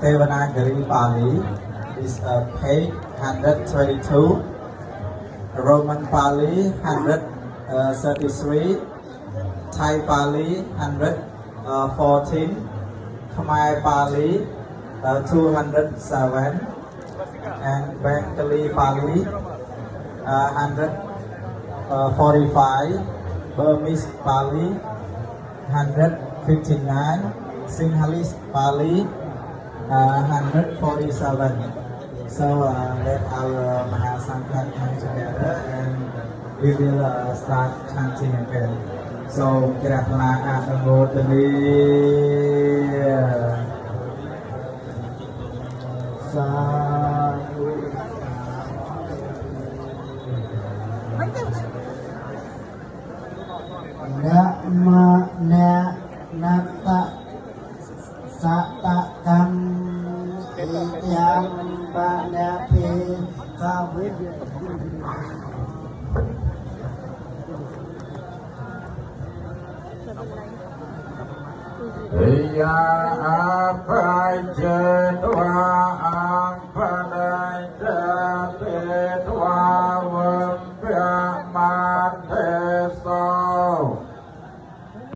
Devanagari Pali is page 122, Roman Pali 133, Thai Pali 114, Khmer Pali 207, and Bengali Pali 145, Burmese Pali 159, Sinhalese Pali 147. So let our Mahasangha come together and we will start chanting again. So Kiratana Asamodani Sadhu Nama Na Nata Sata Kam Yang Banapi Kawid Ya apa jedwa ang panai jatuh